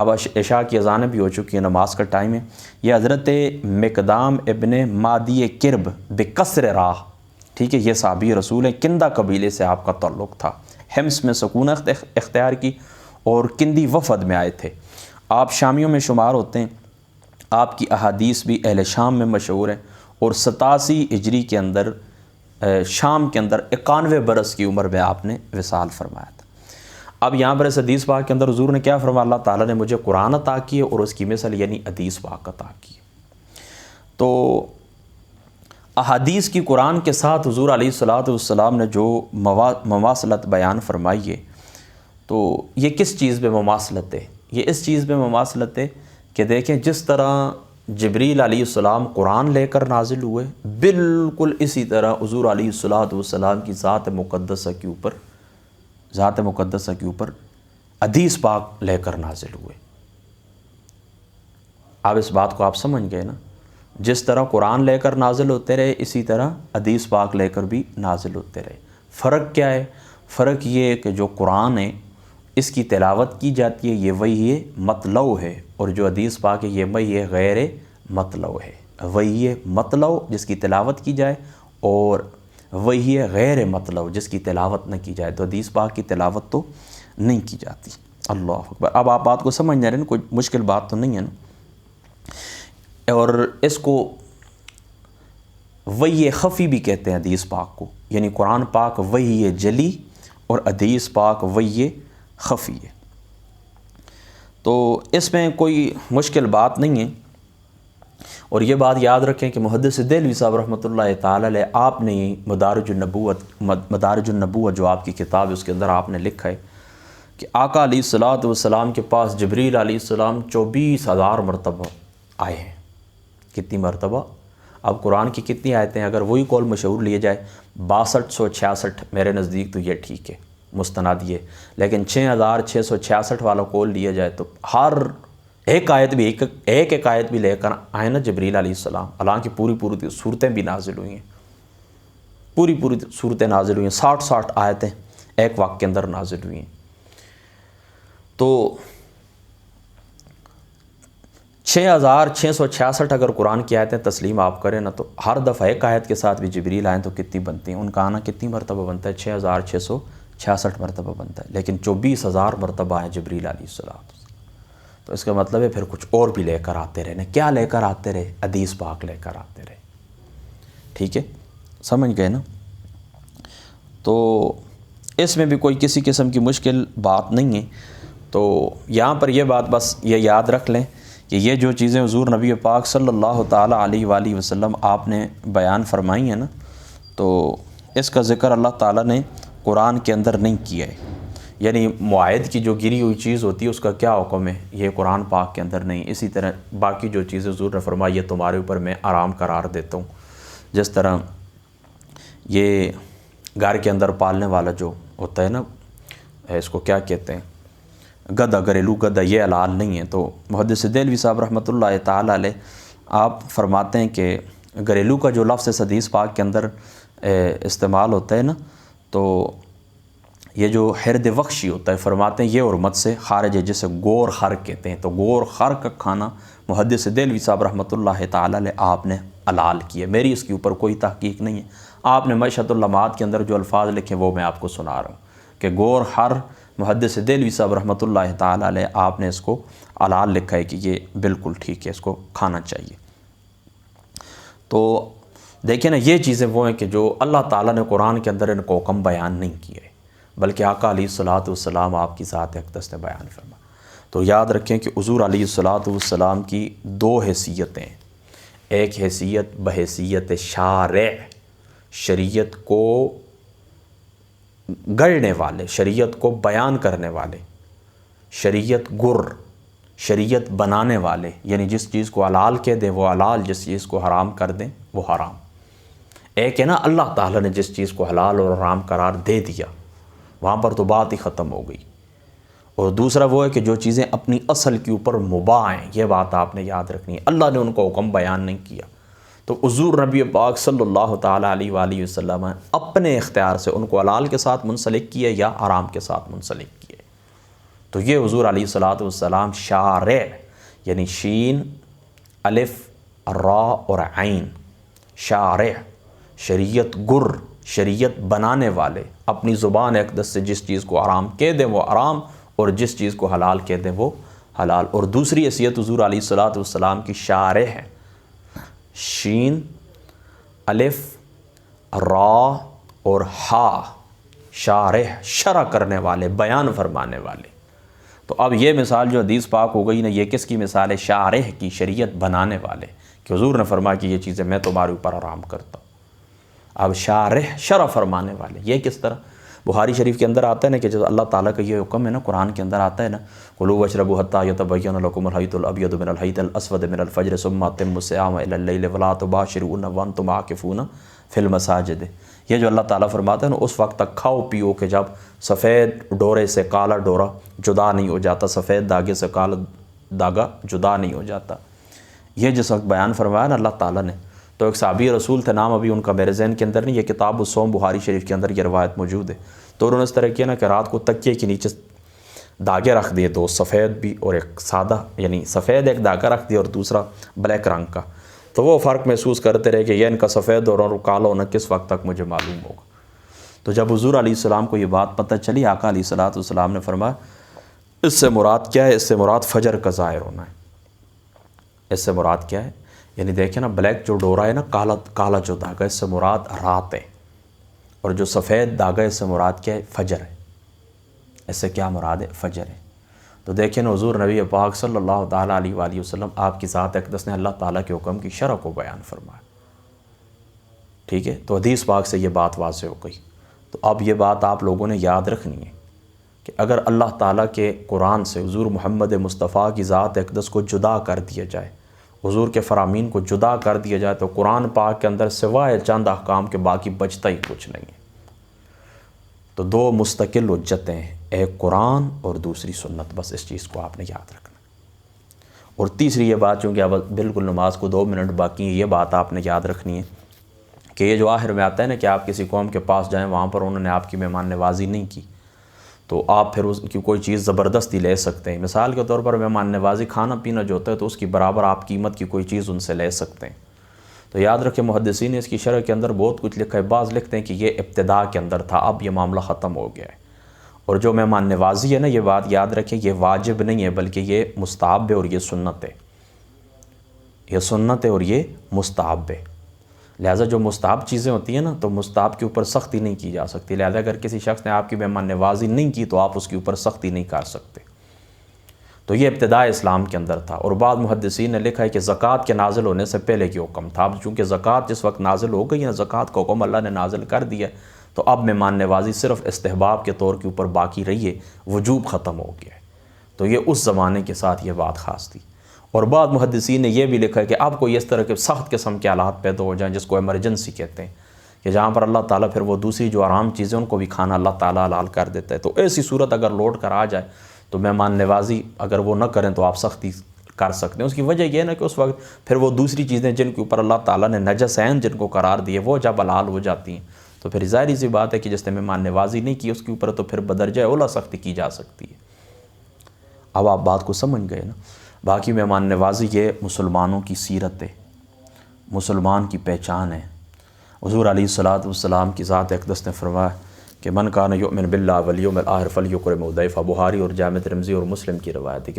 اب عشاء کی اذانیں بھی ہو چکی ہیں، نماز کا ٹائم ہے۔ یہ حضرت مقدام ابن مادی کرب بکسر راہ، ٹھیک ہے، یہ صحابی رسول ہیں، کندہ قبیلے سے آپ کا تعلق تھا، حمص میں سکونت اختیار کی اور کندی وفد میں آئے تھے۔ آپ شامیوں میں شمار ہوتے ہیں، آپ کی احادیث بھی اہل شام میں مشہور ہیں، اور 87 ہجری کے اندر شام کے اندر 91 برس کی عمر میں آپ نے وصال فرمایا تھا۔ اب یہاں پر اس حدیث پاک کے اندر حضور نے کیا فرمایا؟ اللہ تعالیٰ نے مجھے قرآن عطا کیے اور اس کی مثل یعنی حدیث پاک عطا کی۔ تو احادیث کی قرآن کے ساتھ حضور علیہ الصلوۃ والسلام نے جو مماثلت بیان فرمائی ہے، تو یہ کس چیز میں مماثلت ہے؟ یہ اس چیز میں مماثلت ہے کہ دیکھیں جس طرح جبریل علیہ السلام قرآن لے کر نازل ہوئے، بالکل اسی طرح حضور علیہ الصلوۃ والسلام کی ذات مقدسہ کے اوپر حدیث پاک لے کر نازل ہوئے۔ اب اس بات کو آپ سمجھ گئے نا؟ جس طرح قرآن لے کر نازل ہوتے رہے، اسی طرح حدیث پاک لے کر بھی نازل ہوتے رہے۔ فرق کیا ہے؟ فرق یہ ہے کہ جو قرآن ہے اس کی تلاوت کی جاتی ہے، یہ وحی مطلع ہے، اور جو حدیث پاک ہے یہ وحی غیر مطلع ہے۔ وحی مطلع جس کی تلاوت کی جائے، اور وحی غیر مطلع جس کی تلاوت نہ کی جائے، تو حدیث پاک کی تلاوت تو نہیں کی جاتی۔ اللہ اکبر۔ اب آپ بات کو سمجھ جا رہے ہیں، کوئی مشکل بات تو نہیں ہے نا؟ اور اس کو وحی خفی بھی کہتے ہیں حدیث پاک کو، یعنی قرآن پاک وحی جلی اور حدیث پاک وحی خفی ہے۔ تو اس میں کوئی مشکل بات نہیں ہے، اور یہ بات یاد رکھیں کہ محدث دہلوی صاحب رحمۃ اللہ تعالی علیہ، آپ نے مدارج النبوت جو آپ کی کتاب ہے اس کے اندر آپ نے لکھا ہے کہ آقا علیہ الصلوۃ والسلام کے پاس جبریل علیہ السلام 24,000 مرتبہ آئے ہیں۔ کتنی مرتبہ؟ اب قرآن کی کتنی آیتیں ہیں؟ اگر وہی قول مشہور لیے جائے 6266، میرے نزدیک تو یہ ٹھیک ہے، مستند یہ، لیکن 6666 والا قول لیا جائے تو ہر ایک آیت بھی ایک آیت بھی لے کر آئے نا جبریل علیہ السلام، حالانکہ پوری صورتیں بھی نازل ہوئی ہیں، پوری صورتیں نازل ہوئی ہیں، 60 آیتیں ایک وقت کے اندر نازل ہوئی ہیں۔ تو 6666 اگر قرآن کی آیتیں تسلیم آپ کریں نا، تو ہر دفعہ ایک آیت کے ساتھ بھی جبریل آئیں تو کتنی بنتی ہیں؟ ان کا آنا کتنی مرتبہ بنتا ہے؟ 6666 مرتبہ بنتا ہے، لیکن 24,000 مرتبہ آئیں جبریل علیہ السلام۔ تو اس کا مطلب ہے پھر کچھ اور بھی لے کر آتے رہے۔ کیا لے کر آتے رہے؟ حدیث پاک لے کر آتے رہے۔ ٹھیک ہے، سمجھ گئے نا؟ تو اس میں بھی کوئی کسی قسم کی مشکل بات نہیں ہے۔ تو یہاں پر یہ بات بس یہ یاد رکھ لیں کہ یہ جو چیزیں حضور نبی پاک صلی اللہ تعالیٰ علیہ وآلہ وسلم آپ نے بیان فرمائی ہیں نا، تو اس کا ذکر اللہ تعالیٰ نے قرآن کے اندر نہیں کیا ہے، یعنی معاہد کی جو گری ہوئی چیز ہوتی ہے اس کا کیا حکم ہے، یہ قرآن پاک کے اندر نہیں۔ اسی طرح باقی جو چیزیں حضور نے فرمائی یہ تمہارے اوپر میں آرام قرار دیتا ہوں، جس طرح یہ گھر کے اندر پالنے والا جو ہوتا ہے نا، اس کو کیا کہتے ہیں، گدھا، گھریلو گدھا، یہ حلال نہیں ہے۔ تو محدث دہلوی صاحب رحمۃ اللہ تعالیٰ علیہ آپ فرماتے ہیں کہ گھریلو کا جو لفظ اس حدیث پاک کے اندر استعمال ہوتا ہے نا، تو یہ جو حرد وخشی ہوتا ہے، فرماتے ہیں یہ حرمت سے خارج ہے، جسے گور خر کہتے ہیں۔ تو گور خر کا کھانا محدث دہلوی صاحب رحمۃ اللہ تعالیٰ علیہ آپ نے حلال کیا۔ میری اس کے اوپر کوئی تحقیق نہیں ہے، آپ نے مشہد اللمعات کے اندر جو الفاظ لکھے وہ میں آپ کو سنا رہا ہوں کہ گور خر، محدث دہلوی صاحب رحمۃ اللہ تعالیٰ علیہ آپ نے اس کو حلال لکھا ہے کہ یہ بالکل ٹھیک ہے، اس کو کھانا چاہیے۔ تو دیکھیں نا، یہ چیزیں وہ ہیں کہ جو اللہ تعالیٰ نے قرآن کے اندر ان کو حکم بیان نہیں کیے، بلکہ آقا علیہ الصلوۃ والسلام آپ کی ذات اقدس نے بیان فرما۔ تو یاد رکھیں کہ حضور علیہ الصلوۃ والسلام کی 2 حیثیتیں، ایک حیثیت بحیثیت شارع، شریعت کو گڑھنے والے، شریعت کو بیان کرنے والے، شریعت گر، شریعت بنانے والے، یعنی جس چیز کو حلال کہہ دیں وہ حلال، جس چیز کو حرام کر دیں وہ حرام۔ ایک ہے نا اللہ تعالیٰ نے جس چیز کو حلال اور حرام قرار دے دیا، وہاں پر تو بات ہی ختم ہو گئی۔ اور دوسرا وہ ہے کہ جو چیزیں اپنی اصل کے اوپر مباح ہیں، یہ بات آپ نے یاد رکھنی ہے، اللہ نے ان کو حکم بیان نہیں کیا، تو حضور نبی پاک صلی اللہ تعالیٰ علیہ وآلہ وسلم اپنے اختیار سے ان کو حلال کے ساتھ منسلک کیے یا حرام کے ساتھ منسلک کیے۔ تو یہ حضور علیہ الصلوۃ والسلام شارع یعنی شین الف را اور عین، شارع شریعت گر، شریعت بنانے والے، اپنی زبان اقدس سے جس چیز کو حرام کہہ دیں وہ حرام اور جس چیز کو حلال کہہ دیں وہ حلال۔ اور دوسری حیثیت حضور علیہ الصلوۃ والسلام کی شارع ہے، شین الف را اور ہا، شارع شرع کرنے والے، بیان فرمانے والے۔ تو اب یہ مثال جو حدیث پاک ہو گئی نا، یہ کس کی مثال ہے؟ شارع کی، شریعت بنانے والے، کہ حضور نے فرمایا کہ یہ چیزیں میں تمہارے اوپر حرام کرتا ہوں۔ اب شارع شرع فرمانے والے، یہ کس طرح؟ بخاری شریف کے اندر آتا ہے نا کہ جب اللہ تعالیٰ کا یہ حکم ہے نا، قرآن کے اندر آتا ہے نا، کلوا واشربوا حتی یتبین لکم الخیط الابیض من الخیط الاسود من الفجر ثم اتموا الصیام الی اللیل ولا تباشرون وانتم عاکفون فی المساجد۔ یہ جو اللہ تعالیٰ فرماتا ہے نا، اس وقت تک کھاؤ پیو کہ جب سفید ڈورے سے کالا ڈورا جدا نہیں ہو جاتا، سفید داغے سے کالا داغا جدا نہیں ہو جاتا۔ یہ جس وقت بیان فرمایا نا اللہ تعالیٰ نے، تو ایک صحابی رسول تھے، نام ابھی ان کا میرے ذہن کے اندر نہیں، یہ کتاب الصوم بخاری شریف کے اندر یہ روایت موجود ہے۔ تو انہوں نے اس طرح کیا نا کہ رات کو تکیے کے نیچے داغے رکھ دیے، دو سفید بھی اور ایک سادہ، یعنی سفید ایک داغا رکھ دیا اور دوسرا بلیک رنگ کا۔ تو وہ فرق محسوس کرتے رہے کہ یہ ان کا سفید اور کالا ہونا کس وقت تک مجھے معلوم ہوگا۔ تو جب حضور علیہ السلام کو یہ بات پتہ چلی، آقا علیہ الصلوۃ والسلام نے فرمایا اس سے مراد کیا ہے؟ اس سے مراد فجر کا ظاہر ہونا ہے۔ اس سے مراد کیا ہے؟ یعنی دیکھیں نا، بلیک جو ڈورا ہے نا، کالا جو داغا، اس سے مراد رات ہے، اور جو سفید داغا اس سے مراد کیا ہے؟ فجر ہے۔ اس سے کیا مراد ہے؟ فجر ہے۔ تو دیکھیں نا، حضور نبی پاک صلی اللہ تعالیٰ علیہ وآلہ وسلم، آپ کی ذات اقدس نے اللہ تعالیٰ کے حکم کی شرع کو بیان فرمایا، ٹھیک ہے؟ تو حدیث پاک سے یہ بات واضح ہو گئی۔ تو اب یہ بات آپ لوگوں نے یاد رکھنی ہے کہ اگر اللہ تعالیٰ کے قرآن سے حضور محمد مصطفیٰ کی ذات اقدس کو جدا کر دیا جائے، حضور کے فرامین کو جدا کر دیا جائے، تو قرآن پاک کے اندر سوائے چند احکام کے باقی بچتا ہی کچھ نہیں ہے۔ تو دو مستقل حجتیں ہیں، ایک قرآن اور دوسری سنت، بس اس چیز کو آپ نے یاد رکھنا۔ اور تیسری یہ بات، چونکہ اب بالکل نماز کو 2 منٹ باقی ہیں، یہ بات آپ نے یاد رکھنی ہے کہ یہ جو آخر میں آتا ہے نا کہ آپ کسی قوم کے پاس جائیں، وہاں پر انہوں نے آپ کی مہمان نوازی نہیں کی، تو آپ پھر اس کی کوئی چیز زبردستی لے سکتے ہیں۔ مثال کے طور پر مہمان نوازی کھانا پینا جو ہوتا ہے، تو اس کی برابر آپ قیمت کی کوئی چیز ان سے لے سکتے ہیں۔ تو یاد رکھیں، محدثین نے اس کی شرح کے اندر بہت کچھ لکھا ہے۔ بعض لکھتے ہیں کہ یہ ابتداء کے اندر تھا، اب یہ معاملہ ختم ہو گیا ہے۔ اور جو مہمان نوازی ہے نا، یہ بات یاد رکھیں، یہ واجب نہیں ہے، بلکہ یہ مستحب ہے اور یہ سنت ہے۔ یہ سنت ہے اور یہ مستحب ہے۔ لہٰذا جو مستحب چیزیں ہوتی ہیں نا، تو مستحب کے اوپر سختی نہیں کی جا سکتی۔ لہٰذا اگر کسی شخص نے آپ کی مہمان نوازی نہیں کی، تو آپ اس کے اوپر سختی نہیں کر سکتے۔ تو یہ ابتداء اسلام کے اندر تھا۔ اور بعض محدثین نے لکھا ہے کہ زکوٰۃ کے نازل ہونے سے پہلے کی حکم تھا۔ اب چونکہ زکوٰۃ جس وقت نازل ہو گئی ہے، زکوٰۃ کا حکم اللہ نے نازل کر دیا، تو اب مہمان نوازی صرف استحباب کے طور کے اوپر باقی رہی ہے، وجوب ختم ہو گیا ہے۔ تو یہ اس زمانے کے ساتھ یہ بات خاص تھی۔ اور بعض محدثین نے یہ بھی لکھا ہے کہ اب کوئی اس طرح کے سخت قسم کے حالات پیدا ہو جائیں، جس کو ایمرجنسی کہتے ہیں، کہ جہاں پر اللہ تعالیٰ پھر وہ دوسری جو حرام چیزیں ان کو بھی کھانا اللہ تعالیٰ حلال کر دیتا ہے، تو ایسی صورت اگر لوٹ کر آ جائے تو مہمان نوازی اگر وہ نہ کریں تو آپ سختی کر سکتے ہیں۔ اس کی وجہ یہ ہے نا کہ اس وقت پھر وہ دوسری چیزیں جن کے اوپر اللہ تعالیٰ نے نجس عین جن کو قرار دیے، وہ جب حلال ہو جاتی ہیں، تو پھر ظاہری سی بات ہے کہ جس نے مہمان نوازی نہیں کی اس کے اوپر تو پھر بدرجہ اولا سختی کی جا سکتی ہے۔ اب آپ بات کو سمجھ گئے نا۔ باقی مہمان نوازی یہ مسلمانوں کی سیرت ہے، مسلمان کی پہچان ہے۔ حضور علیہ الصلوۃ والسلام کی ذات اقدس نے فرمایا کہ من کان یؤمن باللہ والیوم الآخر فلیکرم ضیفہ، بخاری اور جامع ترمذی اور مسلم کی روایت ہے کہ